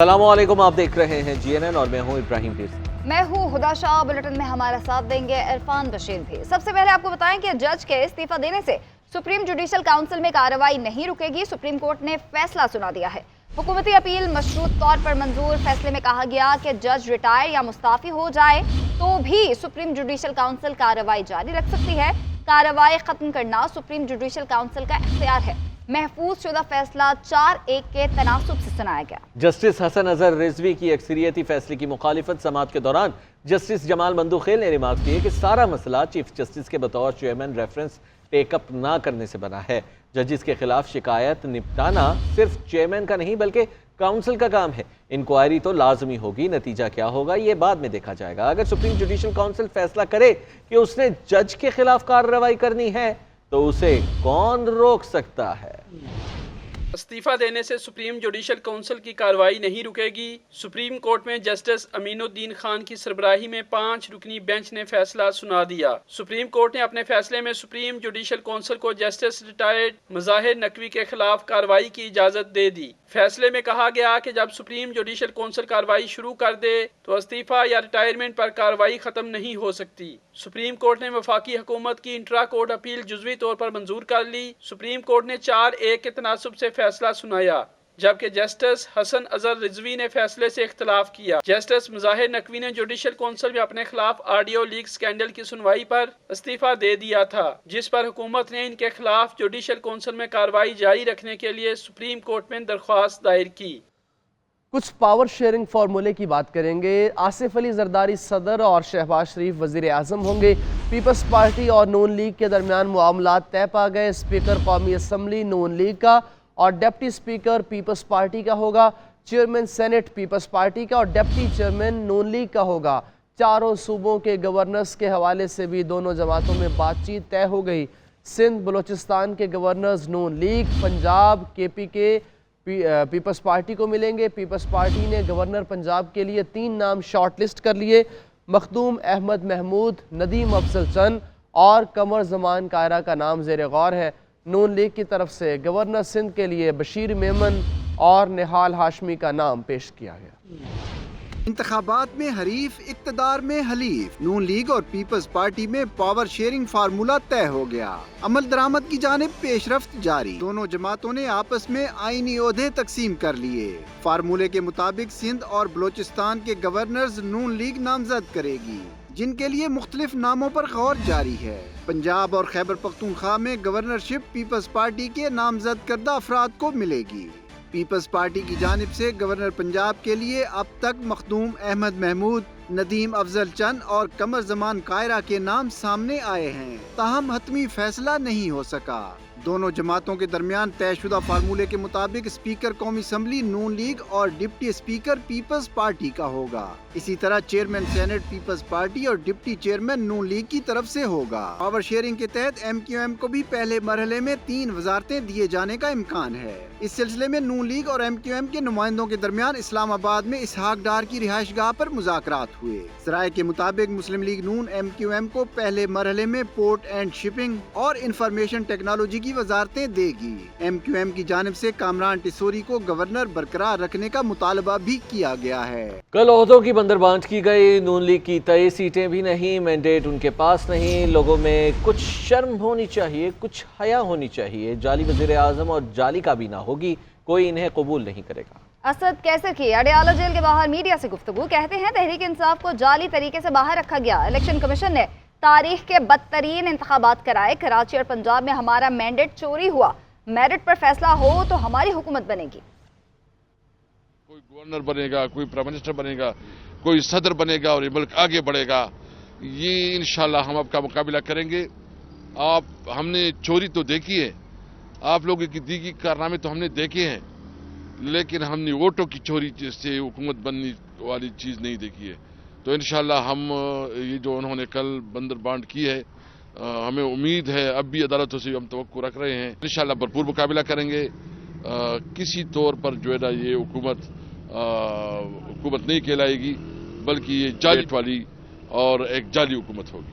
السلام علیکم، آپ دیکھ رہے ہیں GNN اور میں ہوں ابراہیم پیر۔ میں ہوں ہدا شاہ۔ بلٹن میں ہمارا ساتھ دیں گے عرفان بشیر بھی۔ سب سے پہلے آپ کو بتائیں کہ جج کے استعفیٰ دینے سے سپریم جوڈیشل کاؤنسل میں کارروائی نہیں رکے گی۔ سپریم کورٹ نے فیصلہ سنا دیا ہے۔ حکومتی اپیل مشروط طور پر منظور۔ فیصلے میں کہا گیا کہ جج ریٹائر یا مستعفی ہو جائے تو بھی سپریم جوڈیشل کاؤنسل کارروائی جاری رکھ سکتی ہے۔ کارروائی ختم کرنا سپریم جوڈیشل کاؤنسل کا اختیار ہے۔ محفوظ شدہ فیصلہ 4-1 کے تناسب سے سنایا گیا۔ جسٹس حسن اظہر رضوی کی اکثریتی فیصلے کی مخالفت سماعت کے دوران جسٹس جمال مندوخیل نے ریمارک کیے کہ سارا مسئلہ چیف جسٹس کے بطور چیئرمین ریفرنس ٹیک اپ نہ کرنے سے بنا ہے۔ ججز کے خلاف شکایت نپٹانا صرف چیئرمین کا نہیں بلکہ کاؤنسل کا کام ہے۔ انکوائری تو لازمی ہوگی، نتیجہ کیا ہوگا یہ بعد میں دیکھا جائے گا۔ اگر سپریم جوڈیشل کاؤنسل فیصلہ کرے کہ اس نے جج کے خلاف کارروائی کرنی ہے تو اسے کون روک سکتا ہے؟ استعفیٰ دینے سے سپریم جوڈیشل کونسل کی کارروائی نہیں رکے گی۔ سپریم کورٹ میں جسٹس امین الدین خان کی سربراہی میں 5 رکنی بینچ نے فیصلہ سنا دیا۔ سپریم کورٹ نے اپنے فیصلے میں سپریم جوڈیشل کونسل کو جسٹس ریٹائرڈ مظاہر نقوی کے خلاف کارروائی کی اجازت دے دی۔ فیصلے میں کہا گیا کہ جب سپریم جوڈیشل کونسل کارروائی شروع کر دے تو استعفیٰ یا ریٹائرمنٹ پر کارروائی ختم نہیں ہو سکتی۔ سپریم کورٹ نے وفاقی حکومت کی انٹرا کورٹ اپیل جزوی طور پر منظور کر لی۔ سپریم کورٹ نے 4-1 کے تناسب سے فیصلہ سنایا، جبکہ جسٹس حسن اظہر رضوی نے فیصلے سے اختلاف کیا۔ جسٹس مظاہر نقوی نے جوڈیشل کونسل میں اپنے خلاف آڈیو لیک سکینڈل کی سنوائی پر استعفیٰ دے دیا تھا، جس پر حکومت نے ان کے خلاف جوڈیشل کونسل میں کارروائی جاری رکھنے کے لیے سپریم کورٹ میں درخواست دائر کی۔ کچھ پاور شیئرنگ فارمولے کی بات کریں گے۔ آصف علی زرداری صدر اور شہباز شریف وزیر اعظم ہوں گے۔ پیپلز پارٹی اور نون لیگ کے درمیان معاملات طے پا گئے۔ اسپیکر قومی اسمبلی نون لیگ کا اور ڈپٹی اسپیکر پیپلز پارٹی کا ہوگا۔ چیئرمین سینٹ پیپلز پارٹی کا اور ڈپٹی چیئرمین نون لیگ کا ہوگا۔ چاروں صوبوں کے گورنرز کے حوالے سے بھی دونوں جماعتوں میں بات چیت طے ہو گئی۔ سندھ بلوچستان کے governors Noon league, Punjab KP people's party کو ملیں گے۔ پیپلز پارٹی نے گورنر پنجاب کے لیے 3 نام شارٹ لسٹ کر لیے۔ مخدوم احمد محمود، ندیم افضل چند اور قمر زمان کائرہ کا نام زیر غور ہے۔ نون لیگ کی طرف سے گورنر سندھ کے لیے بشیر میمن اور نہال ہاشمی کا نام پیش کیا گیا۔ انتخابات میں حریف، اقتدار میں حلیف، نون لیگ اور پیپلز پارٹی میں پاور شیئرنگ فارمولہ طے ہو گیا۔ عمل درآمد کی جانب پیش رفت جاری۔ دونوں جماعتوں نے آپس میں آئینی عہدے تقسیم کر لیے۔ فارمولے کے مطابق سندھ اور بلوچستان کے گورنرز نون لیگ نامزد کرے گی، جن کے لیے مختلف ناموں پر غور جاری ہے۔ پنجاب اور خیبر پختونخوا میں گورنرشپ پیپلز پارٹی کے نامزد کردہ افراد کو ملے گی۔ پیپلز پارٹی کی جانب سے گورنر پنجاب کے لیے اب تک مخدوم احمد محمود، ندیم افضل چند اور قمر زمان کائرہ کے نام سامنے آئے ہیں، تاہم حتمی فیصلہ نہیں ہو سکا۔ دونوں جماعتوں کے درمیان طے شدہ فارمولے کے مطابق اسپیکر قومی اسمبلی نون لیگ اور ڈپٹی اسپیکر پیپلز پارٹی کا ہوگا۔ اسی طرح چیئرمین سینٹ پیپلز پارٹی اور ڈپٹی چیئرمین نون لیگ کی طرف سے ہوگا۔ پاور شیئرنگ کے تحت MQM کو بھی پہلے مرحلے میں 3 وزارتیں دیے جانے کا امکان ہے۔ اس سلسلے میں نون لیگ اور MQM کے نمائندوں کے درمیان اسلام آباد میں اسحاق ڈار کی رہائش گاہ پر مذاکرات ہوئے۔ ذرائع کے مطابق مسلم لیگ نون MQM کو پہلے مرحلے میں پورٹ اینڈ شپنگ اور انفارمیشن ٹیکنالوجی کی وزارتیں دے گی۔ MQM کی جانب سے کامران ٹیسوری کو گورنر برقرار رکھنے کا مطالبہ بھی کیا گیا ہے۔ کل عہدوں کی بندربانٹ کی گئی۔ نون لیگ کی 23 سیٹیں بھی نہیں، مینڈیٹ ان کے پاس نہیں۔ لوگوں میں کچھ شرم ہونی چاہیے، کچھ حیا ہونی چاہیے۔ جعلی وزیر اعظم اور جعلی کابینہ ہوگی، کوئی انہیں قبول نہیں کرے گا۔ اسد کیسر کی اڈیالہ جیل کے باہر میڈیا سے گفتگو۔ کہتے ہیں تحریک انصاف کو جعلی طریقے سے باہر رکھا گیا۔ الیکشن کمیشن نے تاریخ کے بدترین انتخابات کرائے۔ کراچی اور پنجاب میں ہمارا مینڈیٹ چوری ہوا۔ میرٹ پر فیصلہ ہو تو ہماری حکومت بنے گی۔ کوئی گورنر بنے گا، کوئی پرائم منسٹر بنے گا، کوئی صدر بنے گا اور یہ ملک آگے بڑھے گا۔ یہ انشاءاللہ ہم آپ کا مقابلہ کریں گے۔ ہم نے چوری تو دیکھی ہے، آپ لوگوں کی دیگی کارنامے تو ہم نے دیکھے ہیں، لیکن ہم نے ووٹوں کی چوری سے حکومت بننے والی چیز نہیں دیکھی ہے۔ تو انشاءاللہ ہم یہ جو انہوں نے کل بندر بانٹ کی ہے، ہمیں امید ہے، اب بھی عدالتوں سے ہم توقع رکھ رہے ہیں، انشاءاللہ بھرپور مقابلہ کریں گے۔ کسی طور پر جو ہے نا یہ حکومت نہیں کہلائے گی، بلکہ یہ جعلی والی اور ایک جعلی حکومت ہوگی۔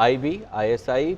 IB, ISI,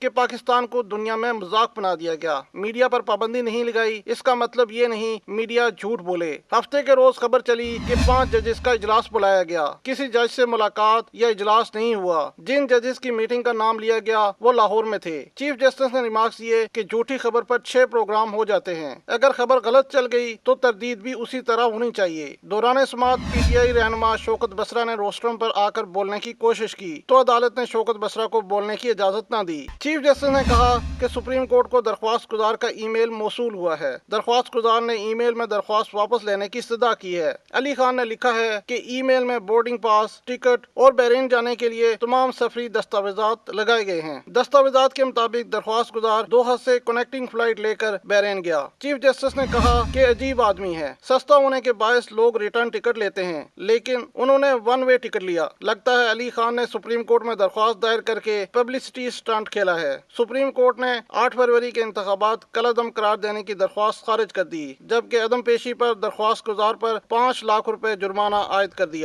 کہ پاکستان کو دنیا میں مذاق بنا دیا گیا، میڈیا پر پابندی نہیں لگائی، اس کا مطلب یہ نہیں میڈیا جھوٹ بولے۔ ہفتے کے روز خبر چلی کہ 5 ججز کا اجلاس بلایا گیا، کسی جج سے ملاقات یا اجلاس نہیں ہوا، جن ججز کی میٹنگ کا نام لیا گیا وہ لاہور میں تھے۔ چیف جسٹس نے ریمارکس دیے کہ جھوٹی خبر پر 6 پروگرام ہو جاتے ہیں، اگر خبر غلط چل گئی تو تردید بھی اسی طرح ہونی چاہیے۔ دوران سماعت پی ٹی آئی رہنما شوکت بسرا نے روسٹرم پر آ کر بولنے کی کوشش کی تو عدالت نے شوکت بسرا کو بولنے کی اجازت نہ دی۔ چیف جسٹس نے کہا کہ سپریم کورٹ کو درخواست گزار کا ای میل موصول ہوا ہے، درخواست گزار نے ای میل میں درخواست واپس لینے کی استدعا کی ہے۔ علی خان نے لکھا ہے کہ ای میل میں بورڈنگ پاس، ٹکٹ اور بحرین جانے کے لیے تمام سفری دستاویزات لگائے گئے ہیں۔ دستاویزات کے مطابق درخواست گزار دوحہ سے کنیکٹنگ فلائٹ لے کر بحرین گیا۔ چیف جسٹس نے کہا کہ عجیب آدمی ہے، سستا ہونے کے باعث لوگ ریٹرن ٹکٹ لیتے ہیں لیکن انہوں نے 1 وے ٹکٹ لیا۔ لگتا ہے علی خان نے سپریم کورٹ میں درخواست دائر کر کے پبلسٹی اسٹنٹ کھیلا ہے۔ سپریم کورٹ نے 8 فروری کے انتخابات کالعدم قرار دینے کی درخواست خارج کر دی، جبکہ عدم پیشی پر درخواست گزار پر 5 لاکھ روپے جرمانہ عائد کر دیا۔